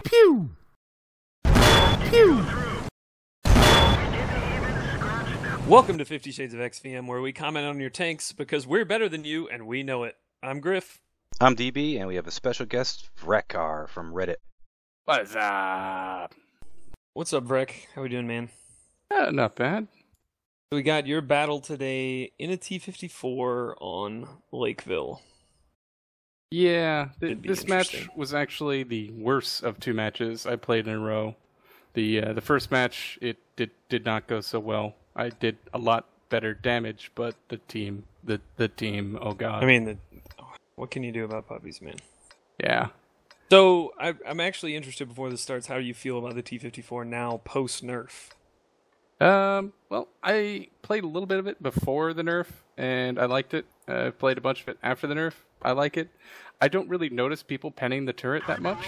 Pew! Pew! Welcome to 50 Shades of XVM, where we comment on your tanks because we're better than you and we know it. I'm Griff. I'm DB, and we have a special guest, Vrekgar from Reddit. What's up? What's up, Vrek? How we doing, man? Not bad. We got your battle today in a T-54 on Lakeville. Yeah, Should be this match interesting. was actually the worst of two matches I played in a row. The first match, it did not go so well. I did a lot better damage, but the team, oh god. I mean, what can you do about puppies, man? Yeah. So, I'm actually interested before this starts, how do you feel about the T-54 now, post-nerf? Well, I played a little bit of it before the nerf, and I liked it. I played a bunch of it after the nerf. I like it. I don't really notice people penning the turret that much.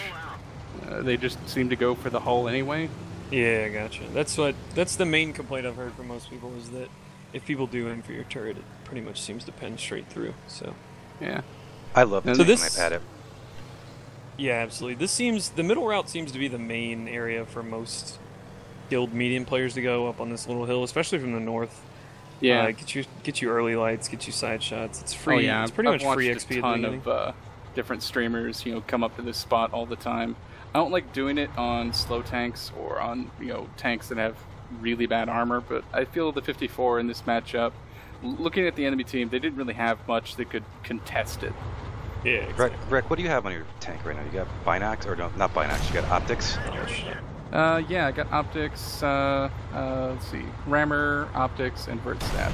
They just seem to go for the hull anyway. Yeah, gotcha. That's the main complaint I've heard from most people, is that if people do aim for your turret, it pretty much seems to pen straight through, so... Yeah. I love it So when I've had it. Yeah, absolutely. The middle route seems to be the main area for most skilled medium players to go up on this little hill, especially from the north. Yeah. Get you early lights, get you side shots. It's free. Oh, yeah. It's pretty I've much free watched XP a ton at the beginning. of different streamers, come up to this spot all the time. I don't like doing it on slow tanks or on, tanks that have really bad armor, but I feel the 54 in this matchup, looking at the enemy team, they didn't really have much that could contest it. Yeah, exactly. Brett, what do you have on your tank right now? You got binocs, or no, not binocs, you got optics? Oh, shit. Yeah, I got optics, let's see, rammer, optics, and vert stab.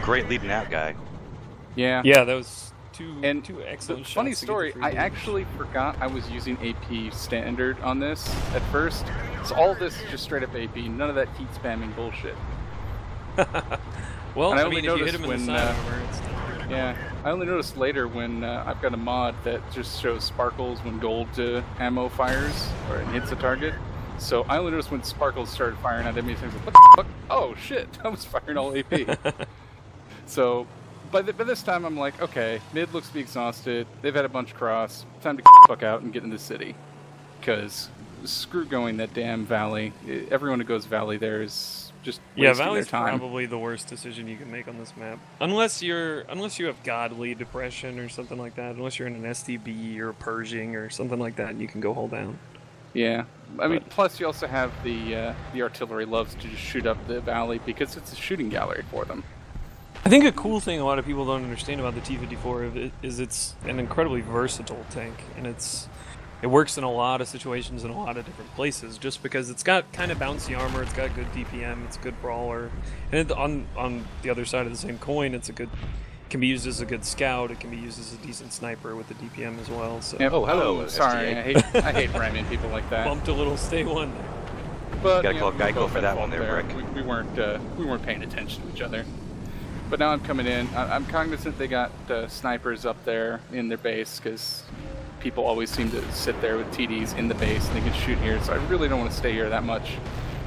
Great leading out guy. Yeah. Yeah, that was two And excellent shots. funny to get the story, free I damage. actually forgot I was using AP standard on this at first. So all this is just straight up AP, none of that heat spamming bullshit. Well, And I I only mean, if you hit noticed him in the when, side armor, it's done. Yeah, I only noticed later when I've got a mod that just shows sparkles when gold ammo fires or it hits a target. So I only noticed when sparkles started firing at enemies. I was like, what the fuck? Oh shit, I was firing all AP. So by this time I'm like, okay, mid looks to be exhausted. They've had a bunch cross. Time to get the fuck out and get in the city. Because screw going that damn valley. Everyone who goes valley there is just Yeah, wasting their Valley's time. probably the worst decision you can make on this map. Unless you have godly depression or something like that. Unless you're in an SDB or Pershing or something like that, and you can go hold down. Yeah, I mean, plus you also have the artillery loves to just shoot up the valley because it's a shooting gallery for them. I think a cool thing a lot of people don't understand about the T-54 is it's an incredibly versatile tank, and it works in a lot of situations in a lot of different places. Just because it's got kind of bouncy armor, it's got good DPM, it's a good brawler, and on the other side of the same coin, it can be used as a good scout. It can be used as a decent sniper with the DPM as well. So Yep. Oh, hello, Sorry, SDA. I hate ramming people like that. bumped a little stay one there. But Gotta call we Geico both for had that fault one there, Rick. We weren't paying attention to each other. But now I'm coming in. I'm cognizant they got snipers up there in their base because people always seem to sit there with TDs in the base and they can shoot here. So I really don't want to stay here that much.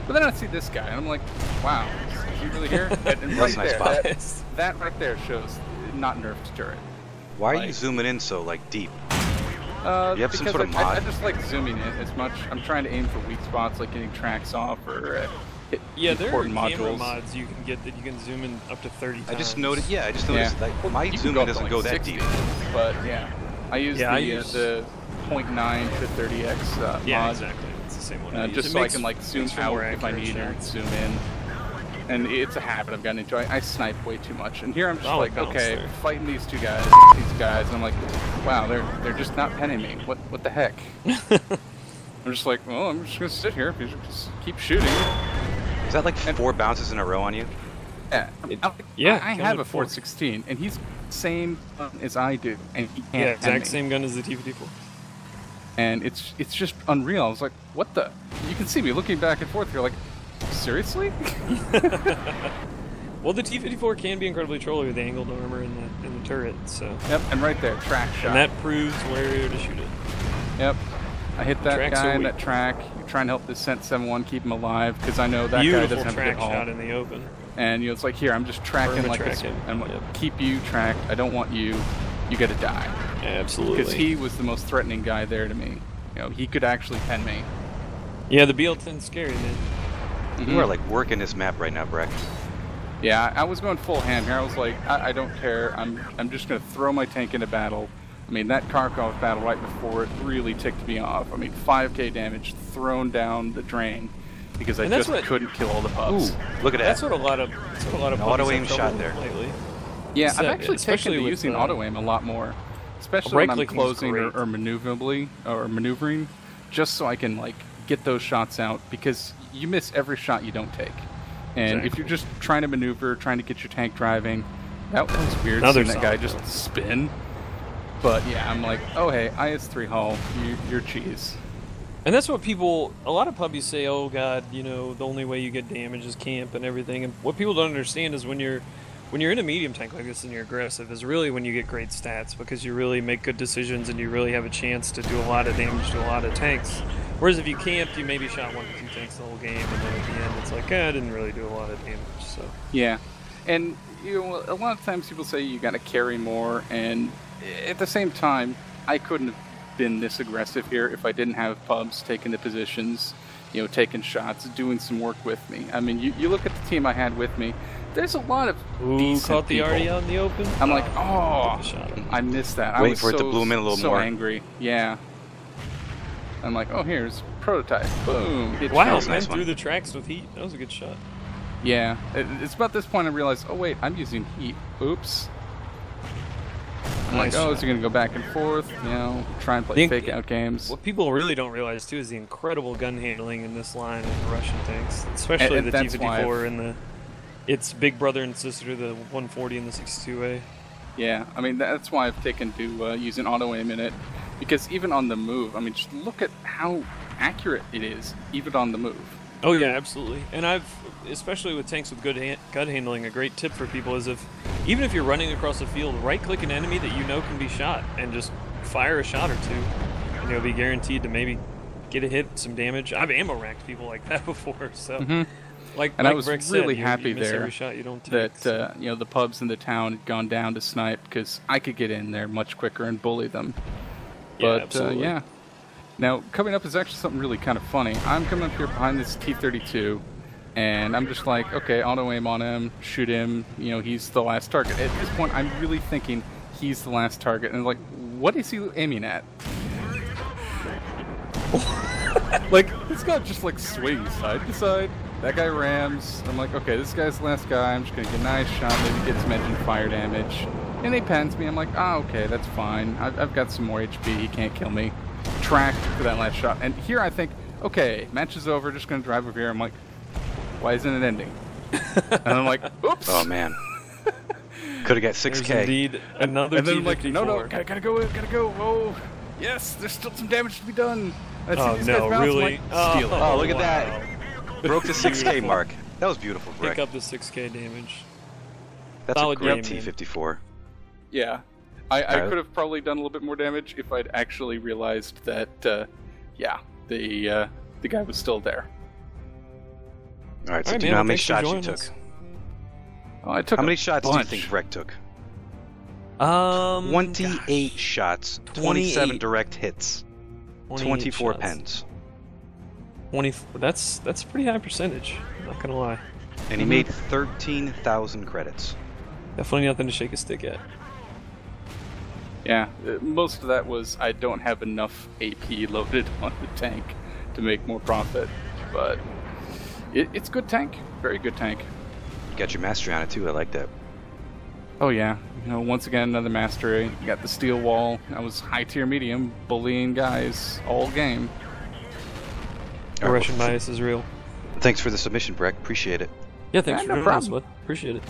But then I see this guy and I'm like, wow, is he really here? And That's a nice spot. that right there shows not nerfed turret. Why are you Like- zooming in so, deep? You have some Because sort of I mod? just like zooming in as much. I'm trying to aim for weak spots like getting tracks off or hit Yeah, there are important camera modules. mods you can get that you can zoom in up to 30 times. I just noticed, Yeah. my You can zooming up to, doesn't like, go that 60, deep. But yeah, I use Yeah, I the use- the 0.9 to 30x Yeah, mod, exactly. It's the same one. I use. just It so I makes- can zoom makes for out more if I accurate need or shots. zoom in. And it's a habit I've gotten into. I snipe way too much, and here I'm just Solid like, balance okay, there. fighting these guys, and I'm like, wow, they're just not penning me. What the heck? I'm just like, well, I'm just gonna sit here. Just keep shooting. Is that 4 bounces in a row on you? Yeah, Yeah, I counted have a 4. 416, and he's same as I do, and he can't. Yeah, pen exact me. same gun as the T-54. And it's just unreal. I was like, what the? You can see me looking back and forth. You're like, seriously? Well, the T-54 can be incredibly trolly with the angled armor in the turret, so... Yep, and right there, track shot. And that proves where to shoot it. Yep. I hit that Tracks guy are in weak. that track. You're trying to help this Scent 7-1 keep him alive, because I know that guy Beautiful doesn't have a track good haul. shot in the open. And it's like, here, I'm just tracking like this. Perma-tracking, I'm like, yep. keep you tracked. I don't want you. You gotta die. Absolutely. Because he was the most threatening guy there to me. You know, he could actually pen me. Yeah, the BL-10's scary, man. You are like working this map right now, Breck. Yeah, I was going full ham here. I was like, I don't care. I'm just gonna throw my tank into battle. I mean, that Kharkov battle right before it really ticked me off. I mean, 5k damage thrown down the drain because I just couldn't kill all the pubs. Ooh, look at that. That's what a lot of auto aim shot there lately. Yeah, I've actually taken to using auto aim a lot more, especially when I'm closing or maneuvering, just so I can like get those shots out because you miss every shot you don't take. And if you're just trying to maneuver, trying to get your tank driving, that was weird seeing that guy just spin. But yeah, I'm like, oh hey, IS-3 Hull, you're cheese. And that's what people, a lot of pubbies say, oh god, you know, the only way you get damage is camp and everything. And what people don't understand is when you're in a medium tank like this and you're aggressive is really when you get great stats because you really make good decisions and you really have a chance to do a lot of damage to a lot of tanks. Whereas if you camped, you maybe shot 1 to 2 tanks the whole game, and then at the end it's like, I didn't really do a lot of damage. So yeah, and you know, a lot of times people say you got to carry more, and at the same time, I couldn't have been this aggressive here if I didn't have pubs taking the positions, you know, taking shots, doing some work with me. I mean, you look at the team I had with me. There's a lot of decent caught the people. RD out in the open. I'm like, oh, I missed that. Waiting for it to bloom in a little so more. Angry. Yeah. I'm like, oh, here's prototype. Boom. Wow, nice man, one. through the tracks with heat. That was a good shot. Yeah. It's about this point I realized, oh wait, I'm using heat. Oops. I'm like, oh, is he gonna go back and forth? You know, try and play fake out games. What people really don't realize too is the incredible gun handling in this line of the Russian tanks, especially the T-54 and its big brother and sister, the 140 and the 62A. Yeah, I mean that's why I've taken to using auto aim in it, because even on the move, I mean, just look at how accurate it is, even on the move. Oh yeah, absolutely. And especially with tanks with good gun handling, a great tip for people is even if you're running across the field, right-click an enemy that you know can be shot, and just fire a shot or two, and you'll be guaranteed to maybe get a hit, some damage. I've ammo racked people like that before, so. I was really happy you miss there every shot you don't take, that you know, the pubs in the town had gone down to snipe because I could get in there much quicker and bully them. But yeah. Now coming up is actually something really kind of funny. I'm coming up here behind this T-32, and I'm just like, okay, auto aim on him, shoot him. You know, he's the last target. At this point, I'm really thinking he's the last target, and like, what is he aiming at? Like, this guy just like swings side to side. That guy rams. I'm like, okay, this guy's the last guy. I'm just gonna get a nice shot, maybe get some engine fire damage. And he pens me. I'm like, okay, that's fine. I've got some more HP. He can't kill me. Track for that last shot. And here I think, okay, match is over. Just gonna drive over here. I'm like, why isn't it ending? And I'm like, oops. Oh man. Could have got 6K. There's indeed another and then I'm like, T-54. no, gotta go. Oh, yes, there's still some damage to be done. I see these guys bounce, really? I'm like, steal it. Oh, look at that. Broke the 6K mark. That was beautiful, Breck. Pick up the 6K damage. That's solid a great game, T-54. Yeah. I could have probably done a little bit more damage if I'd actually realized that, yeah, the guy was still there. Alright, so do you know how many shots you took? Oh, I took How many shots bunch. do you think Breck took? 28 28 shots, 27 direct hits, 24 shots. pens. 20. That's a pretty high percentage. I'm not gonna lie. And he made 13,000 credits. Definitely nothing to shake a stick at. Yeah, most of that was I don't have enough AP loaded on the tank to make more profit, but it's a good tank, very good tank. You got your mastery on it too, I like that. Oh yeah, you know, once again another mastery. You got the steel wall. I was high tier medium, bullying guys all game. The Russian bias is real. Thanks for the submission, Breck. Appreciate it. Yeah, thanks Yeah, for no doing this, problem. bud. Appreciate it.